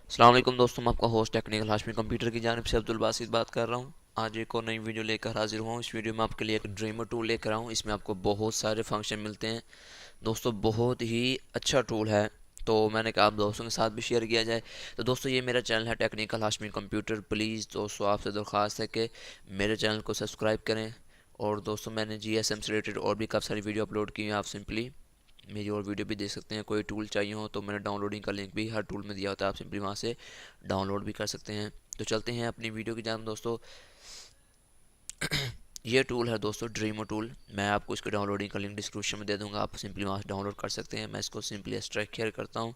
अस्सलाम वालेकुम दोस्तों, मैं आपका होस्ट टेक्निकल हाशमी कंप्यूटर की जानिब से अब्दुल बासित बात कर रहा हूँ। आज एक और नई वीडियो लेकर हाजिर हुआ हूँ। इस वीडियो में आपके लिए एक ड्रीमर टूल लेकर आऊँ। इसमें आपको बहुत सारे फंक्शन मिलते हैं दोस्तों, बहुत ही अच्छा टूल है। तो मैंने कहा आप दोस्तों के साथ भी शेयर किया जाए। तो दोस्तों ये मेरा चैनल है टेक्निकल हाशमी कंप्यूटर। प्लीज़ दोस्तों आपसे दरख्वास्त है कि मेरे चैनल को सब्सक्राइब करें। और दोस्तों मैंने GSM से रिलेटेड और भी काफ़ी सारी वीडियो अपलोड की हैं, आप सिंपली मेरी और वीडियो भी देख सकते हैं। कोई टूल चाहिए हो तो मैंने डाउनलोडिंग का लिंक भी हर टूल में दिया होता है, आप सिंपली वहाँ से डाउनलोड भी कर सकते हैं। तो चलते हैं अपनी वीडियो की जान दोस्तों। ये टूल है दोस्तों ड्रीमो टूल। मैं आपको इसके डाउनलोडिंग का लिंक डिस्क्रिप्शन में दे दूँगा, आप सिंपली वहाँ से डाउनलोड कर सकते हैं। मैं इसको सिंपली एक्सट्रैक्ट शेयर करता हूँ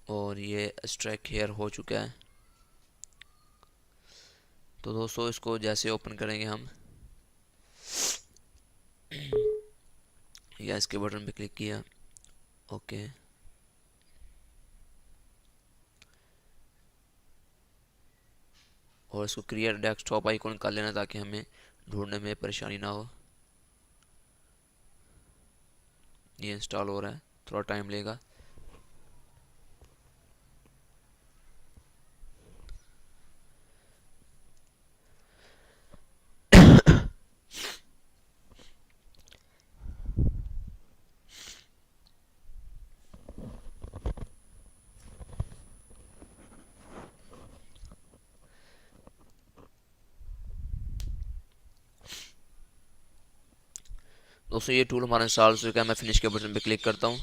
और ये एक्सट्रैक्ट हेयर हो चुका है। तो दोस्तों इसको जैसे ओपन करेंगे हम, या इसके बटन पे क्लिक किया, ओके, और इसको क्रिएट डेस्कटॉप आइकॉन कर लेना ताकि हमें ढूंढने में परेशानी ना हो। ये इंस्टॉल हो रहा है, थोड़ा टाइम लेगा। दोस्तों ये टूल हमारा इंस्टॉल हो चुका है। मैं फिनिश के बटन पे क्लिक करता हूँ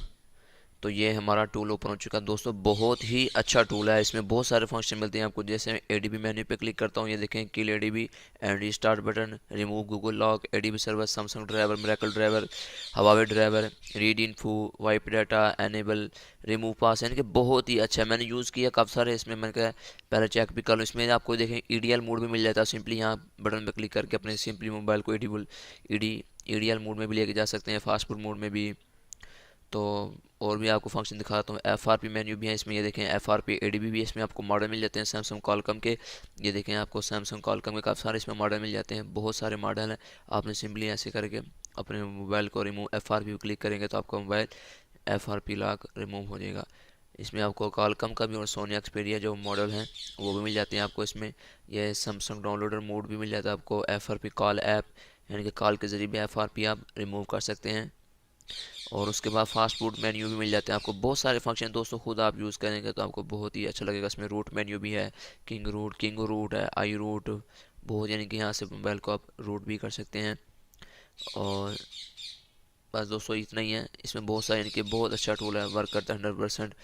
तो ये हमारा टूल ओपन हो चुका है। दोस्तों बहुत ही अच्छा टूल है, इसमें बहुत सारे फंक्शन मिलते हैं आपको। जैसे ADB मेन्यू पे क्लिक करता हूँ, ये देखें kill ADB and start button, remove Google lock, ADB server, Samsung driver, miracle driver, Huawei driver, read info, wipe data, enable, remove pass, यानी कि बहुत ही अच्छा है। मैंने यूज़ किया काफ़ी सारे, इसमें मैंने कहा पहले चेक भी कर लो। इसमें आपको देखें EDL मोड भी मिल जाता है, सिंपली यहाँ बटन पर क्लिक करके अपने सिंपली मोबाइल को EDL मोड में भी लेके जा सकते हैं, फास्टबूट मोड में भी। तो और भी आपको फंक्शन दिखाता हूँ। FRP मेन्यू भी है इसमें, ये देखें FRP ADB भी इसमें आपको मॉडल मिल जाते हैं सैमसंग कॉलकम के। ये देखें आपको सैमसंग कॉलकम के काफ़ी सारे इसमें मॉडल मिल जाते हैं, बहुत सारे मॉडल हैं। आपने सिंपली ऐसे करके अपने मोबाइल को रिमूव FRP क्लिक करेंगे तो आपका मोबाइल FRP लॉक रिमूव हो जाएगा। इसमें आपको कॉलकम का भी और सोनी एक्सपीरिया जो मॉडल हैं वो भी मिल जाते हैं आपको इसमें। यह सैमसंग डाउनलोडर मोड भी मिल जाता है आपको। FRP कॉल ऐप, यानी कि कॉल के ज़रिए भी FRP आप रिमूव कर सकते हैं। और उसके बाद फास्ट फूड मेन्यू भी मिल जाते हैं आपको। बहुत सारे फंक्शन दोस्तों खुद आप यूज़ करेंगे तो आपको बहुत ही अच्छा लगेगा। इसमें रूट मेन्यू भी है, किंग रूट है, आई रूट, बहुत, यानी कि यहाँ से मोबाइल को आप रूट भी कर सकते हैं। और बस दोस्तों इतना ही है। इसमें बहुत सारे, यानी कि बहुत अच्छा टूल है, वर्क करता है 100%।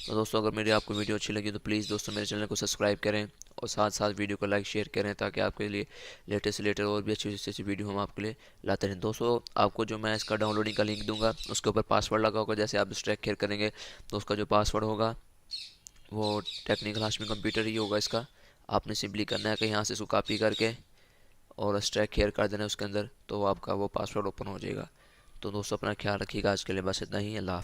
तो दोस्तों अगर मेरी आपको वीडियो अच्छी लगी तो प्लीज़ दोस्तों मेरे चैनल को सब्सक्राइब करें और साथ साथ वीडियो को लाइक शेयर करें ताकि आपके लिए लेटेस्ट से लेटेस्ट और भी अच्छी अच्छी वीडियो हम आपके लिए लाते रहें। दोस्तों आपको जो मैं इसका डाउनलोडिंग का लिंक दूंगा उसके ऊपर पासवर्ड लगा होगा, जैसे आप स्ट्रैक शेयर करेंगे तो उसका जो पासवर्ड होगा वो टेक्निकल हाशमी कंप्यूटर ही होगा इसका। आपने सिंपली करना है कि यहाँ से इसको कॉपी करके और स्ट्रैक शेयर कर देना है उसके अंदर, तो आपका वो पासवर्ड ओपन हो जाएगा। तो दोस्तों अपना ख्याल रखिएगा। आज के लिए बस इतना ही। अल्लाह हाफिज़।